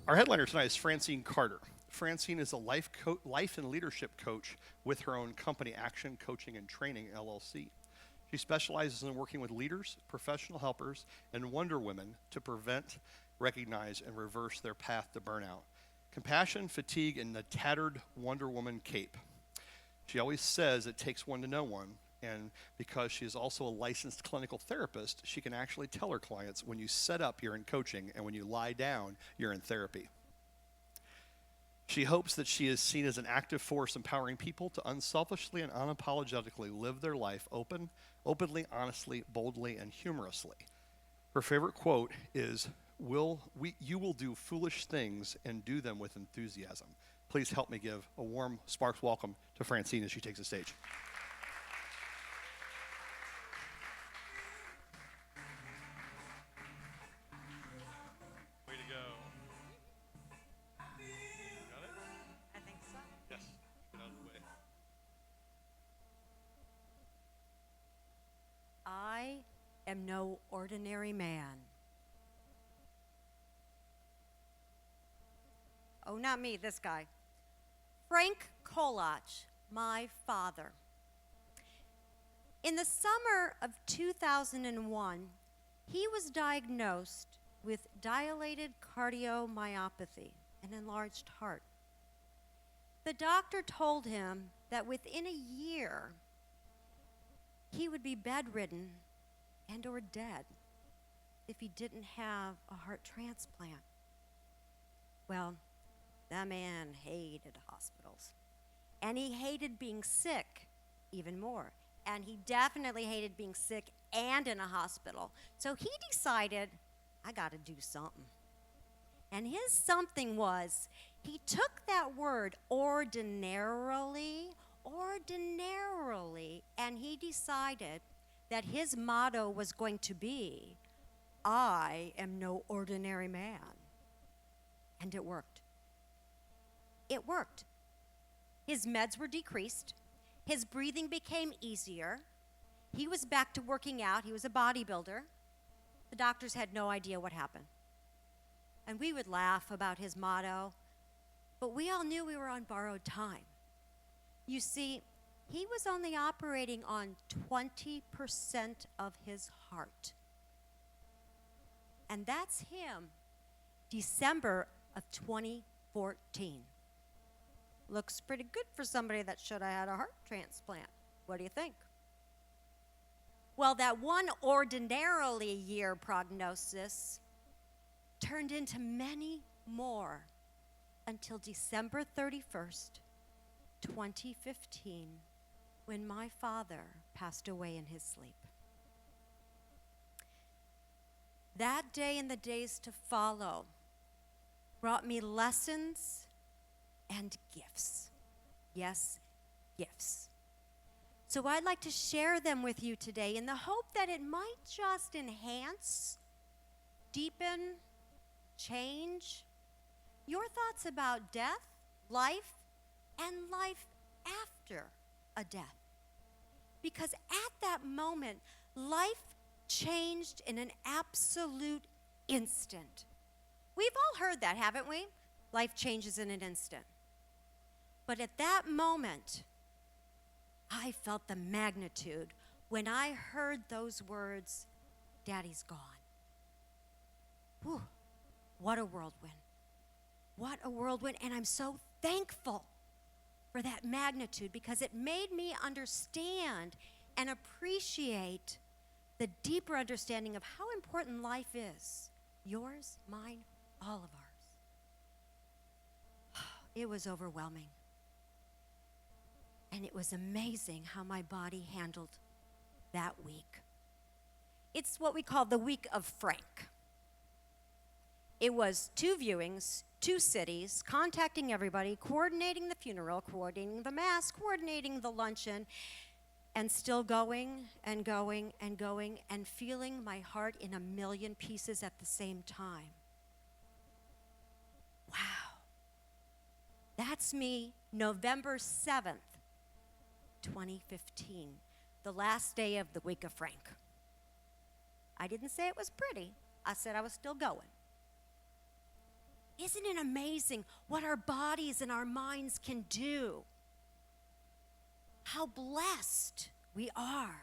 Our headliner tonight is Francine Carter. Francine is a life and leadership coach with her own company, Action Coaching and Training, LLC. She specializes in working with leaders, professional helpers, and Wonder Women to prevent, recognize, and reverse their path to burnout. Compassion, fatigue, and the tattered Wonder Woman cape. She always says it takes one to know one, and because she is also a licensed clinical therapist, she can actually tell her clients when you set up, you're in coaching, and when you lie down, you're in therapy. She hopes that she is seen as an active force empowering people to unselfishly and unapologetically live their life openly, honestly, boldly, and humorously. Her favorite quote is, you will do foolish things and do them with enthusiasm. Please help me give a warm, sparks welcome to Francine as she takes the stage. Way to go. Got it? I think so. Yes. Get out of the way. I am no ordinary man. Oh, not me, this guy. Frank Kolach, my father. In the summer of 2001, he was diagnosed with dilated cardiomyopathy, an enlarged heart. The doctor told him that within a year, he would be bedridden and or dead if he didn't have a heart transplant. Well, that man hated hospitals. And he hated being sick even more. And he definitely hated being sick and in a hospital. So he decided, I gotta do something. And his something was, he took that word ordinarily, and he decided that his motto was going to be, I am no ordinary man. And it worked. It worked. His meds were decreased. His breathing became easier. He was back to working out. He was a bodybuilder. The doctors had no idea what happened. And we would laugh about his motto, but we all knew we were on borrowed time. You see, he was only operating on 20% of his heart. And that's him, December of 2014. Looks pretty good for somebody that should have had a heart transplant. What do you think? Well, that one ordinarily year prognosis turned into many more until December 31st, 2015, when my father passed away in his sleep. That day and the days to follow brought me lessons and gifts. Yes, gifts. So I'd like to share them with you today in the hope that it might just enhance, deepen, change your thoughts about death, life, and life after a death. Because at that moment, life changed in an absolute instant. We've all heard that, haven't we? Life changes in an instant. But at that moment, I felt the magnitude when I heard those words, Daddy's gone. Whew, what a whirlwind. What a whirlwind, and I'm so thankful for that magnitude because it made me understand and appreciate the deeper understanding of how important life is. Yours, mine, all of ours. It was overwhelming. And it was amazing how my body handled that week. It's what we call the week of Frank. It was 2 viewings, 2 cities, contacting everybody, coordinating the funeral, coordinating the mass, coordinating the luncheon, and still going and going and going and feeling my heart in a million pieces at the same time. Wow. That's me, November 7th, 2015, the last day of the week of Frank. I didn't say it was pretty. I said I was still going. Isn't it amazing what our bodies and our minds can do? How blessed we are.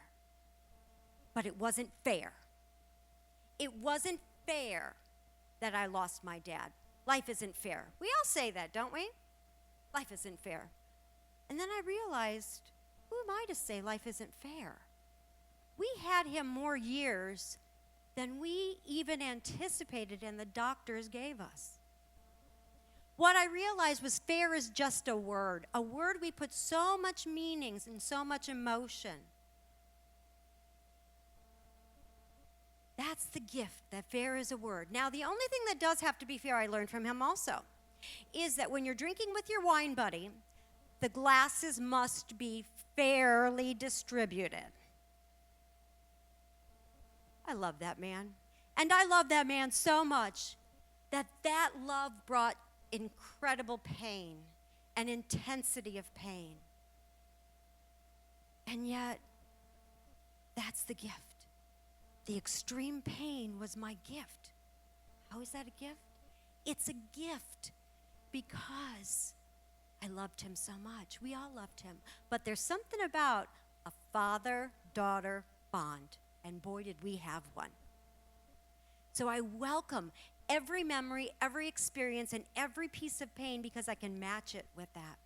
But it wasn't fair. It wasn't fair that I lost my dad. Life isn't fair. We all say that, don't we? Life isn't fair. And then I realized, who am I to say life isn't fair? We had him more years than we even anticipated and the doctors gave us. What I realized was fair is just a word we put so much meanings and so much emotion. That's the gift, that fair is a word. Now, the only thing that does have to be fair, I learned from him also, is that when you're drinking with your wine buddy, the glasses must be fairly distributed. I love that man. And I love that man so much that love brought incredible pain and intensity of pain. And yet, that's the gift. The extreme pain was my gift. How is that a gift? It's a gift because I loved him so much. We all loved him. But there's something about a father-daughter bond, and boy, did we have one. So I welcome every memory, every experience, and every piece of pain because I can match it with that.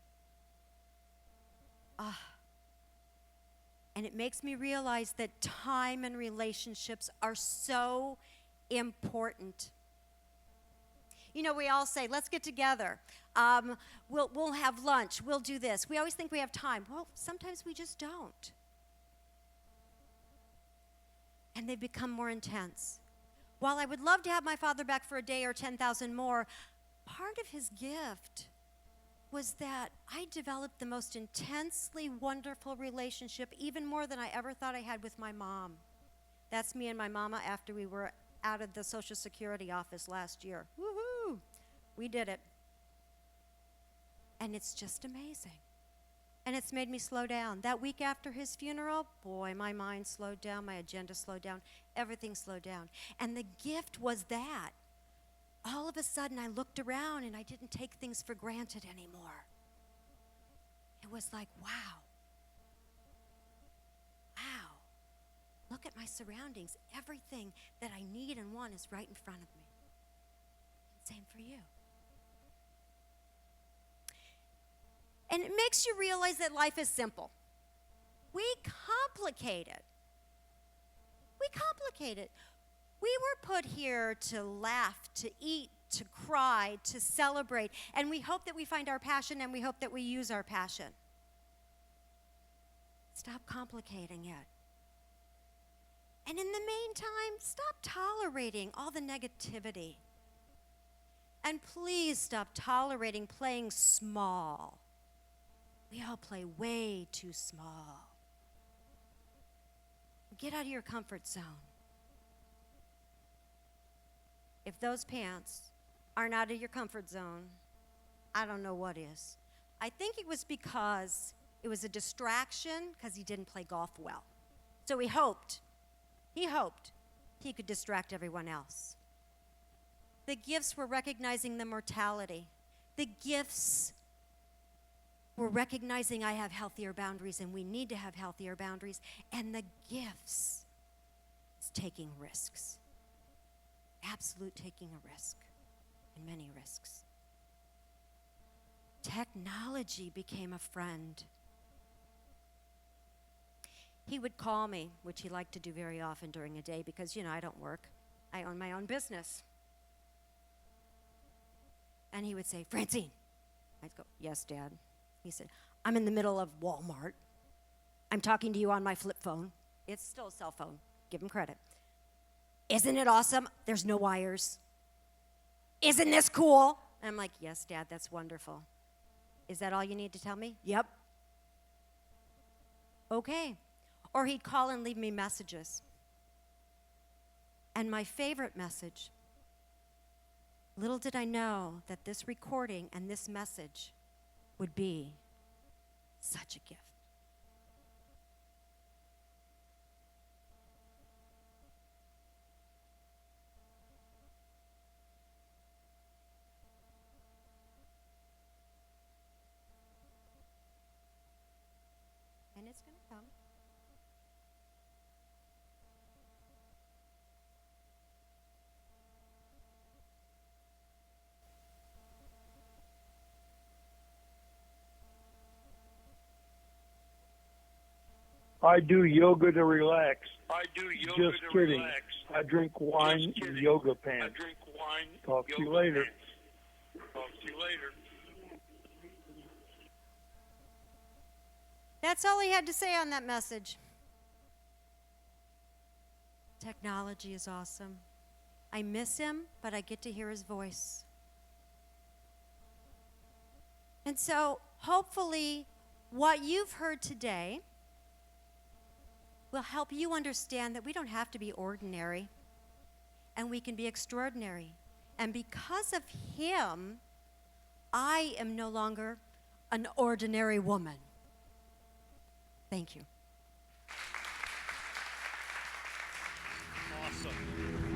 And it makes me realize that time and relationships are so important. You know, we all say, let's get together. We'll have lunch. We'll do this. We always think we have time. Well, sometimes we just don't. And they become more intense. While I would love to have my father back for a day or 10,000 more, part of his gift was that I developed the most intensely wonderful relationship, even more than I ever thought I had with my mom. That's me and my mama after we were out of the Social Security office last year. Woohoo! We did it. And it's just amazing. And it's made me slow down. That week after his funeral, boy, my mind slowed down, my agenda slowed down, everything slowed down. And the gift was that. All of a sudden, I looked around and I didn't take things for granted anymore. It was like, wow. Wow. Look at my surroundings. Everything that I need and want is right in front of me. And same for you. And it makes you realize that life is simple. We complicate it. We complicate it. We were put here to laugh, to eat, to cry, to celebrate, and we hope that we find our passion and we hope that we use our passion. Stop complicating it. And in the meantime, stop tolerating all the negativity. And please stop tolerating playing small. We all play way too small. Get out of your comfort zone. If those pants aren't out of your comfort zone, I don't know what is. I think it was because it was a distraction because he didn't play golf well. So he hoped he could distract everyone else. The gifts were recognizing the mortality. The gifts were recognizing I have healthier boundaries and we need to have healthier boundaries. And the gifts is taking risks. Absolute taking a risk, and many risks. Technology became a friend. He would call me, which he liked to do very often during a day because, I don't work. I own my own business. And he would say, Francine. I'd go, yes, Dad. He said, I'm in the middle of Walmart. I'm talking to you on my flip phone. It's still a cell phone. Give him credit. Isn't it awesome? There's no wires. Isn't this cool? And I'm like, yes, Dad, that's wonderful. Is that all you need to tell me? Yep. Okay. Or he'd call and leave me messages. And my favorite message, little did I know that this recording and this message would be such a gift. It's going to come. I do yoga to relax. I do yoga Just to kidding. relax. I drink wine Just in kidding. yoga I pants. drink wine. Talk to you yoga later. pants. Talk to you later. That's all he had to say on that message. Technology is awesome. I miss him, but I get to hear his voice. And so, hopefully, what you've heard today will help you understand that we don't have to be ordinary, and we can be extraordinary. And because of him, I am no longer an ordinary woman. Thank you. Awesome.